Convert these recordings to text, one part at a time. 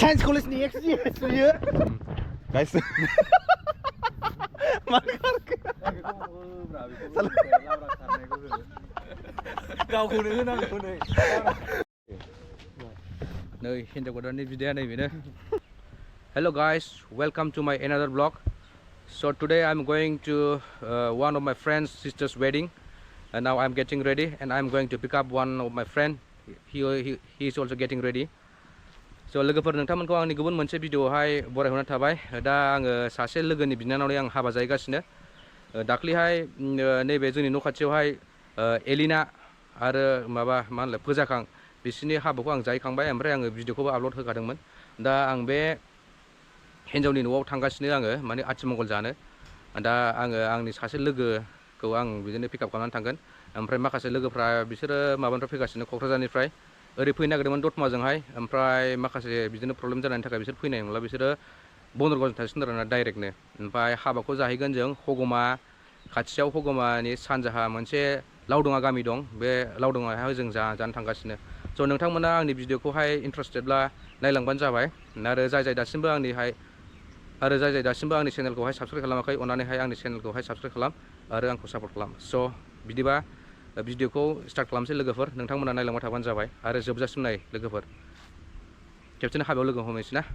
Chinese college ni ya. Guys. Hello guys, welcome to my another vlog. So today I'm going to one of my friend's sister's wedding, and now I'm getting ready and I'm going to pick up one of my friend. He is also getting ready. So Lwgwpwr नोंथांमोनखौ आंनि गुबुन मोनसे भिडिअआवहाय बरायहरनाय थाबाय। दा आङो सासे लोगोनि बिनानावनि आं हाबा जाहैगासिनो। दाख्लैहाय नैबे जोंनि न' खाथियावहाय एलिना आरो माबा मा होनो फोजाखां बिसोरनि हाबाखौ आं जाहैखांबाय, ओमफ्राय आङो भिडिअखौबो आपल'ड होखादोंमोन। दा आं बे हिन्जावनि न'आव थांगासिनो आङो माने आथिमंगल जानो। दा आङो आंनि सासे लोगोखौ आं बिदिनो पिकआप खालामनानै थांगोन। ओमफ्राय माखासे लोगोफ्रा बिसोरो माबानिफ्राय फैगासिनो क'क्राझारनिफ्राय ओरै फैनो नागिरदोंमोन दतमाजोंहाय, ओमफ्राय माखासे बिदिनो प्रब्लेम जानायनि थाखाय बिसोर फैनाय नंला, बिसोरो बनरगावजों थांसिगोन आरोना डाइरेक्टनो। ओमफ्राय हाबाखौ जाहैगोन जों हगमा खाथियाव, हगमानि सानजाहा मोनसे लावदङा गामि दं, बे लावदङाहाय जों जानो थांगासिनो। स' नोंथांमोना आंनि भिडिअखौहाय इन्टारेस्टेडब्ला नायलांबानो जाबाय। आरो जाय दासिमबो आंनि चेनेलखौहाय साबसक्राइब खालामाखै, अननानैहाय आंनि चेनेलखौहाय साबसक्राइब खालाम आरो आंखौ सापर्ट खालाम। स' बिदिबा भिडिअखौ स्टार्ट खालामसै लोगोफोर, नोंथांमोना नायलांबाय थाबानो जाबाय आरो जोबजासिम नाय लोगोफोर। खेबसेनो हाबायाव लोगो हमनोसै ना।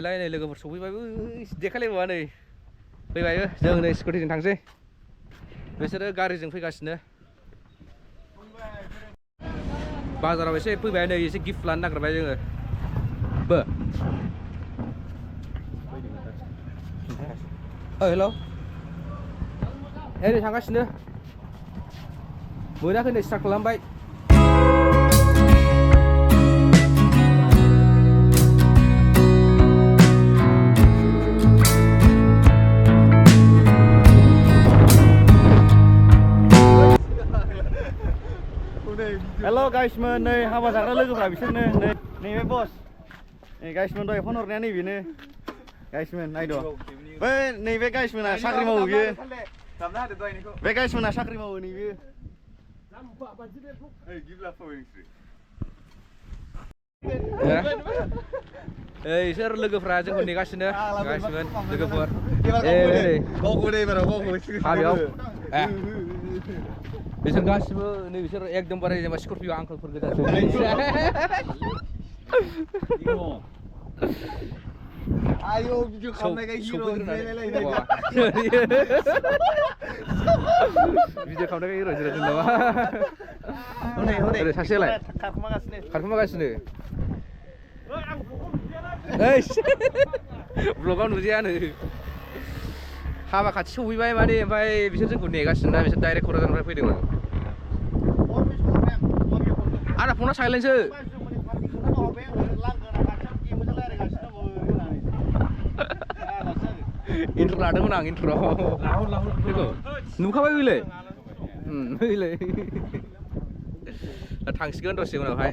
नै लोगोफोर सफैबायबो, देखायलायबावा नै फैबायबो, जों नै स्कुटिजों थांसै, बिसोरो गारिजों फैगासिनो। बाजाराव एसे फैबाय, नै एसे गिफ्ट लानो नागिरबाय जोङो बो। हेल', नै थांगासिनो, मोनाखै नै स्टार्ट खालामबाय। Hello guys man, नै हाबा जाग्रा लोगोफ्रा बिसोरनो, नैबे बस, नै गाइसमोन दहाय फन हरनाया नैबेनो। गाइसमोन नायद', बै नैबे गाइसमोना साख्रि मावो बियो, बे गाइसमोना साख्रि मावो नैबे। इसोर लोगोफ्रा जोंखौ नेगासिनो, गाइसमोन लोगोफोर। हाबायाव बिसोर गासिबो नै बिसोर एकदमबारे जेनेबा स्कर्पिय' आंकोलफोर गोजासो। आयौ भिडिअ खालामनायखाय हिर' जिरायलायलायनाय। भिडिअ खालामनायखाय हिर' जिरायदों नामा? ओरै सासेयालाय खारखुमागासिनो। ब्लगाव नुजायानो। हाबा खाथि सफैबाय माने, ओमफ्राय बिसोर जोंखौ नेगासिनो ना, बिसोर डाइरेक्ट क'क्राझारनिफ्राय फैदोंमोन। आंना फना साइलेन्टसो। इन्ट्र' लादोंमोन आं, इन्ट्र'। नुखाबाय बैलाय, बैलाय थांसिगोन दसे उनावहाय।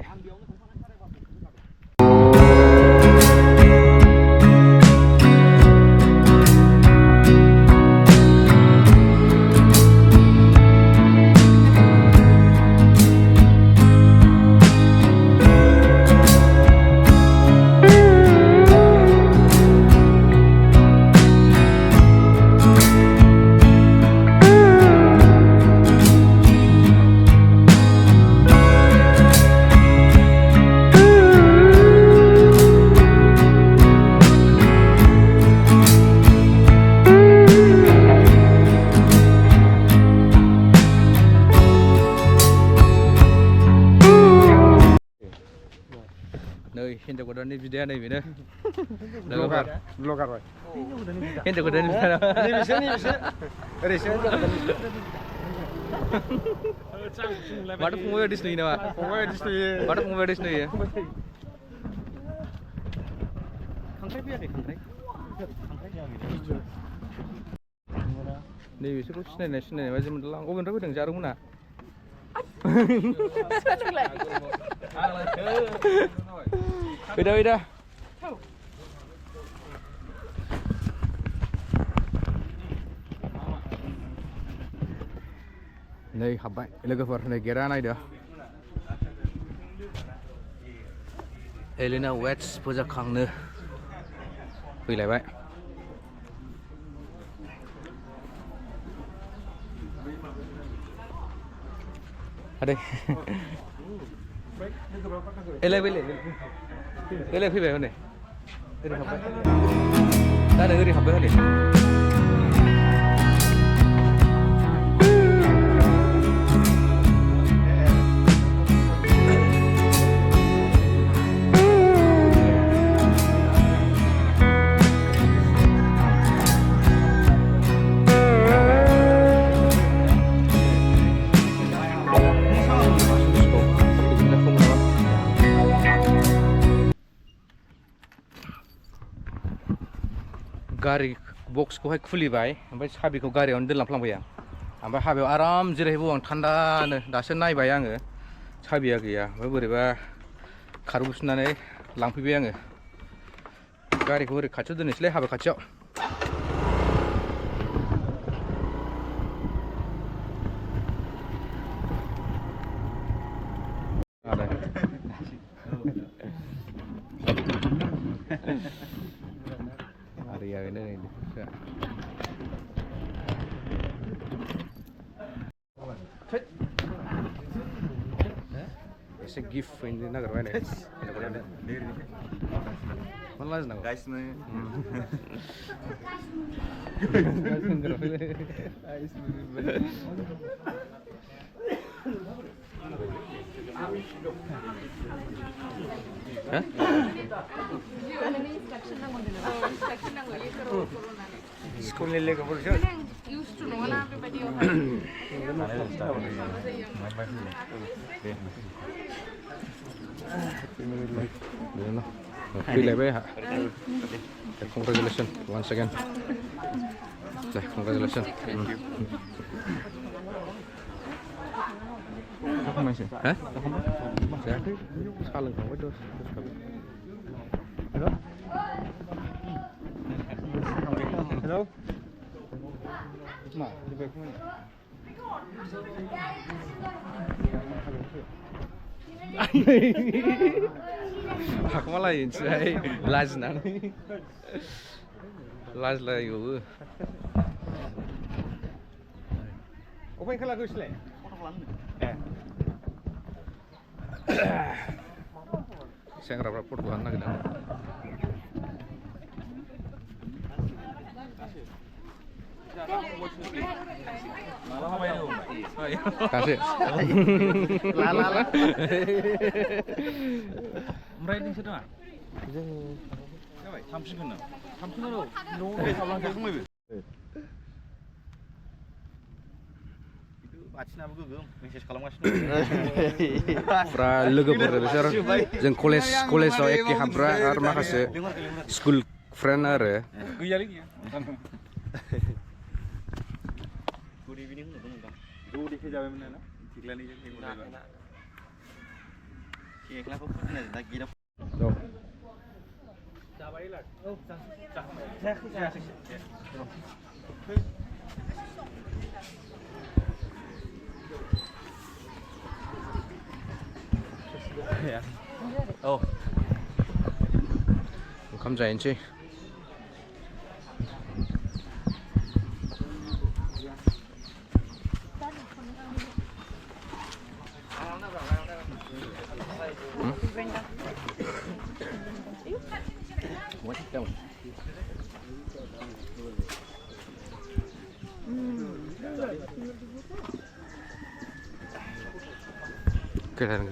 हिन्जाव गोदाननि बिदाया नैबेनो लोगोफोर, ब्लगार हिन्जाव गोदाननि बिदा माथो फंबाय बायदिसो नुयो नामा? माथो फंबाय बायदिसो नुयो। खांख्राइ फैयाखै, खांख्राइ नै बिसोरखौ सिनायनाय बायदि मोनदों। अबेनिफ्राय फैदों जारौमोना? फैदा नै हाब्बाय लोगोफोर, नै गेटआ नायदो। Elena Wets fojaखांनो फैलायबाय आदै एलाय फैबाय हनै ओरै हाबबाय दा नों ओरै हाबबाय हनै गारि बक्सखौहाय खुलिबाय ओमफ्राय साबिखौ गारियावनो दोनलांफ्लांबाय आं ओमफ्राय हाबायाव आराम जिरायहैबाव आं थान्दानो दासो नायबाय आङो साबिया गैया ओमफ्राय बोरैबा खारबोफिननानै लांफैबाय आङो गारिखौ ओरै खाथियाव दोननोसैलै हाबा खाथियाव एसे गिफ्ट फैनो नागिरबाय नै मा लाजिनांगौ स्कुलनि लोगोफोरसो फैलायबाय आंहा कंग्रेचुलेसन वान्स अगेन दे कंग्रेचुलेसन जायाखै साहा लोंखांबाय हेलौ मा थाखोमालायनोसै लाजिनानै लाजिलायबावो अबे खालाखौ इसलाय सेंग्राफ्रा फट' लानो नागिरदों kasih lala oमफ्राय नोंसोर नामा जों जाबाय थामसिगोन ना थामसिगोन औ न'आव थांलांसै खमायबो आथिनाबो गोगोम मेसेज खालामगासिनो फ्रा लोगोफोर बिसोर जों कलेजाव एखे हाबग्रा आरो माखासे स्कुल फ्रेन्ड आरो गैयालै गैया गुड इभिनिं होनदोंमोन ज' देखायजाबायमोन ना थिख्लानि केकलाखौ फुजिना दा गेटआव जाबाय लाट औ जायाखै औ ओंखाम जाहैनोसै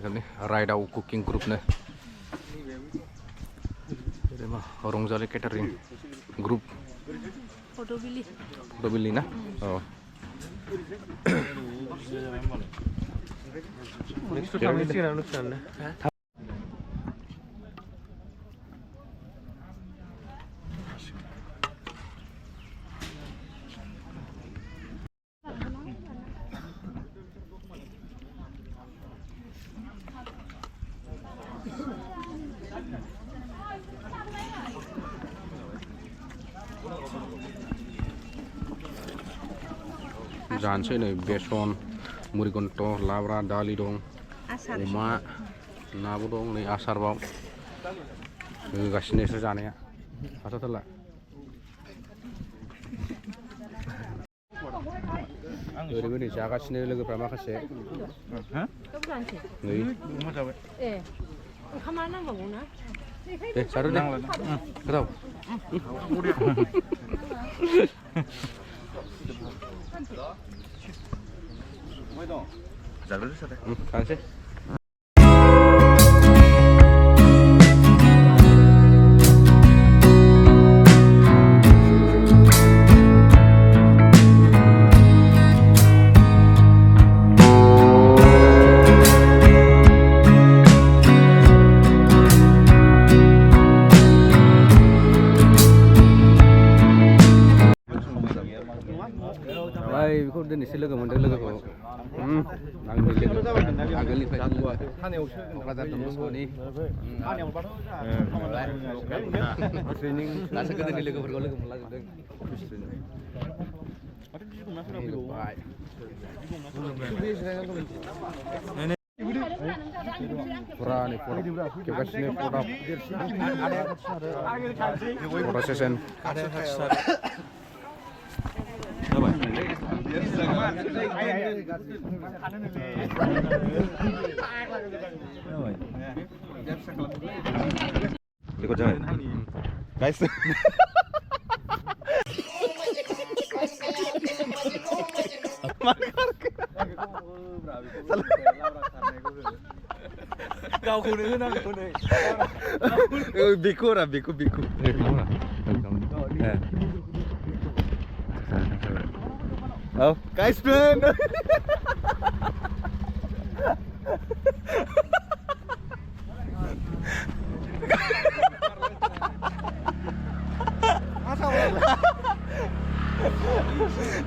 nih Lwgw cooking group nih jadi mah Rongzali catering group foto bili nah oh जानोसै नै बेसन मुरिगन्ट लाब्रा दालि दं अमा नाबो दं नै आसारबाव होगासिनो इसोर जानाया हाथाथारला ओरैबो नै जागासिनो लोगोफ्रा माखासे नै ओंखामा नांबावगौ ना दे जादो दे गोथाव थांसै बेखौ दिनैसो लोगो मोनदों लोगोखौ आंनि लोगो आगोलनिफ्राय क'क्राझार दंस'नि दासो गोदोनि लोगोफोरखौ लोगो मोनलाजोबदों फुरानि खेबगासिनो फट' session Ikut jangan, guys. Kau kuning nak kuning. Biku lah, biku. Oh, guys, friend.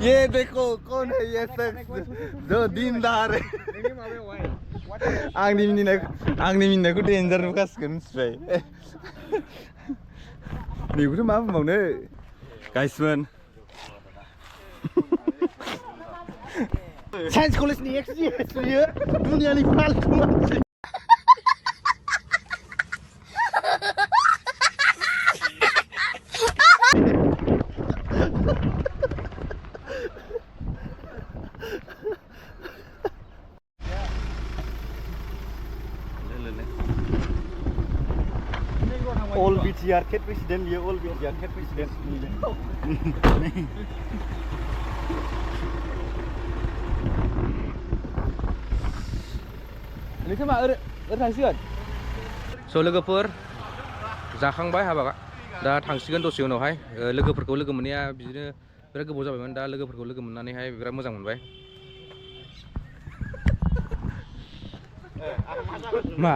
ये देखो कौन है ये शख्स जो दीनदार है आंनि मिनिनायखौ डेन्जार नुगासिगोन मिथिबाय बेखौथ' मा बुंबावनो गाइसमोन साइन्स कलेजनि एक्सपिरियेन्स बियो दुनियानि फालतु मानसि All BTR cat president dia all BTR cat president ini sama थांसिगोन स' लोगोफोर जाखांबाय हाबागा दा थांसिगोन दसे उनावहाय लोगोफोरखौ लोगो मोननाया बिदिनो बिराद गोबाव जाबायमोन दा लोगोफोरखौ लोगो मोननानैहाय बिराद मोजां मोनबाय मा